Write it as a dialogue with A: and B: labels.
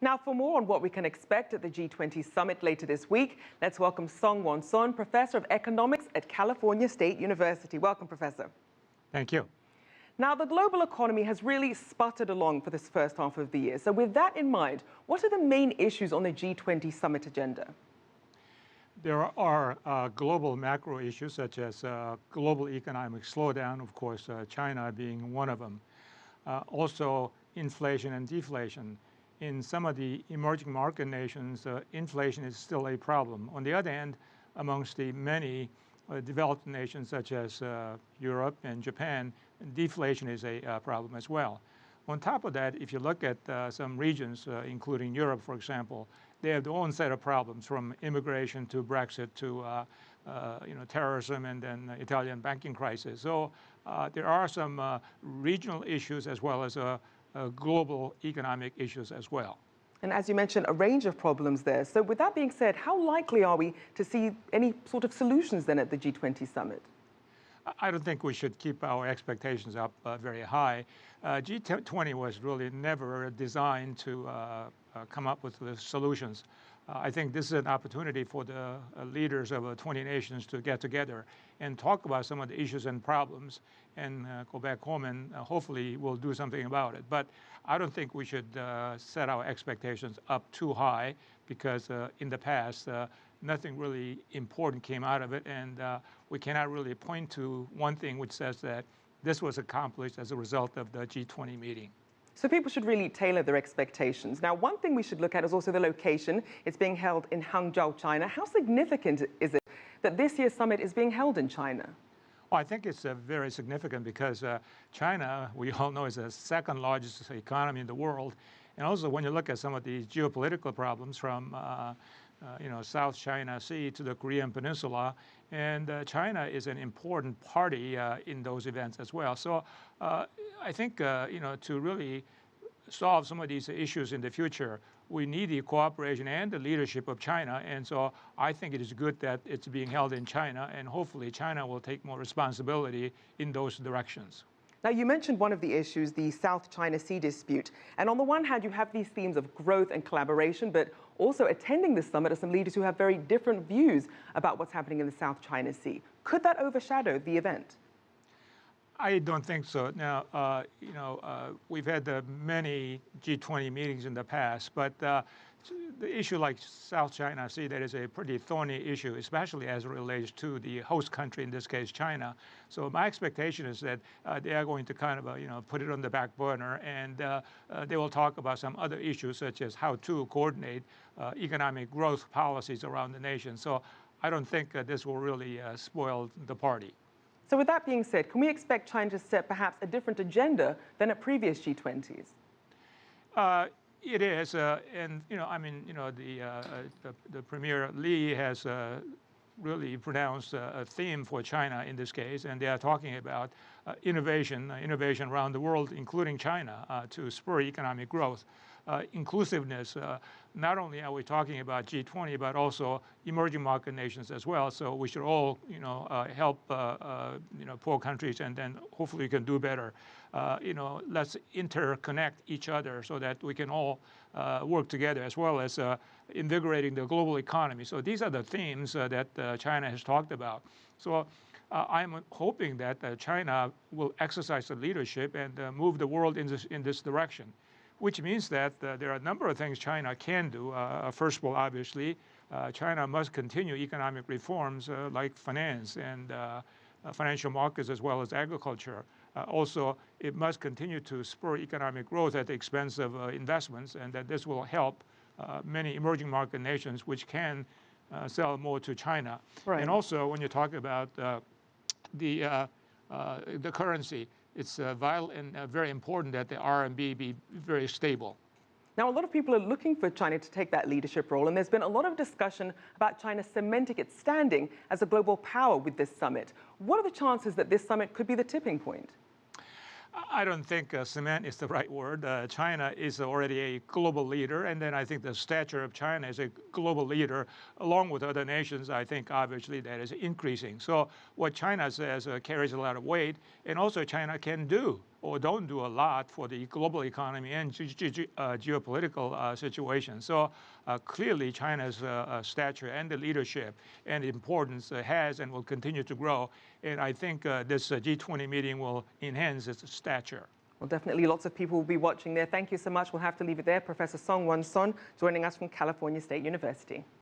A: Now, for more on what we can expect at the G20 summit later this week, let's welcome Sung Won Sohn, Professor of Economics at California State University. Welcome, Professor.
B: Thank you.
A: Now, the global economy has really sputtered along for this first half of the year. So with that in mind, what are the main issues on the G20 summit agenda?
B: There are global macro issues such as global economic slowdown, of course, China being one of them. Also, inflation and deflation. In some of the emerging market nations, inflation is still a problem. On the other hand, amongst the many developed nations such as Europe and Japan, deflation is a problem as well. On top of that, if you look at some regions, including Europe, for example, they have their own set of problems, from immigration to Brexit to terrorism and then the Italian banking crisis. So there are some regional issues as well as global economic issues as well.
A: And as you mentioned, a range of problems there. So with that being said, how likely are we to see any sort of solutions then at the G20 summit?
B: I don't think we should keep our expectations up very high. G20 was really never designed to come up with the solutions. I think this is an opportunity for the leaders of 20 nations to get together and talk about some of the issues and problems and go back home and hopefully we'll do something about it. But I don't think we should set our expectations up too high, because in the past, nothing really important came out of it, and we cannot really point to one thing which says that this was accomplished as a result of the G20 meeting.
A: So people should really tailor their expectations. Now, one thing we should look at is also the location. It's being held in Hangzhou, China. How significant is it that this year's summit is being held in China?
B: Well, I think it's very significant because China, we all know, is the second largest economy in the world. And also, when you look at some of these geopolitical problems from South China Sea to the Korean Peninsula, and China is an important party in those events as well. So I think to really solve some of these issues in the future, we need the cooperation and the leadership of China. And so I think it is good that it's being held in China, and hopefully China will take more responsibility in those directions.
A: Now, you mentioned one of the issues, the South China Sea dispute. And on the one hand, you have these themes of growth and collaboration, but also attending this summit are some leaders who have very different views about what's happening in the South China Sea. Could that overshadow the event?
B: I don't think so. Now, we've had many G20 meetings in the past, but the issue like South China Sea, that is a pretty thorny issue, especially as it relates to the host country, in this case, China. So my expectation is that they are going to kind of, put it on the back burner, and they will talk about some other issues, such as how to coordinate economic growth policies around the nation. So I don't think this will really spoil the party.
A: So with that being said, can we expect China to set perhaps a different agenda than at previous G20s?
B: It is, and the Premier Li has really pronounced a theme for China in this case, and they are talking about innovation around the world, including China, to spur economic growth. Inclusiveness. Not only are we talking about G20, but also emerging market nations as well. So we should all, help, poor countries, and then hopefully we can do better. Let's interconnect each other so that we can all work together, as well as invigorating the global economy. So these are the themes that China has talked about. So I'm hoping that China will exercise the leadership and move the world in this direction, which means that there are a number of things China can do. First of all, obviously, China must continue economic reforms like finance and financial markets, as well as agriculture. Also, it must continue to spur economic growth at the expense of investments, and that this will help many emerging market nations, which can sell more to China.
A: Right.
B: And also, when you talk about the currency, it's vital and very important that the RMB be very stable.
A: Now, a lot of people are looking for China to take that leadership role, and there's been a lot of discussion about China cementing its standing as a global power with this summit. What are the chances that this summit could be the tipping point?
B: I don't think cement is the right word. China is already a global leader, and then I think the stature of China as a global leader, along with other nations, I think obviously that is increasing. So what China says carries a lot of weight, and also China can do or don't do a lot for the global economy and geopolitical situation. So clearly China's stature and the leadership and importance has and will continue to grow. And I think this G20 meeting will enhance its stature.
A: Well, definitely lots of people will be watching there. Thank you so much. We'll have to leave it there. Professor Sung Won Sohn joining us from California State University.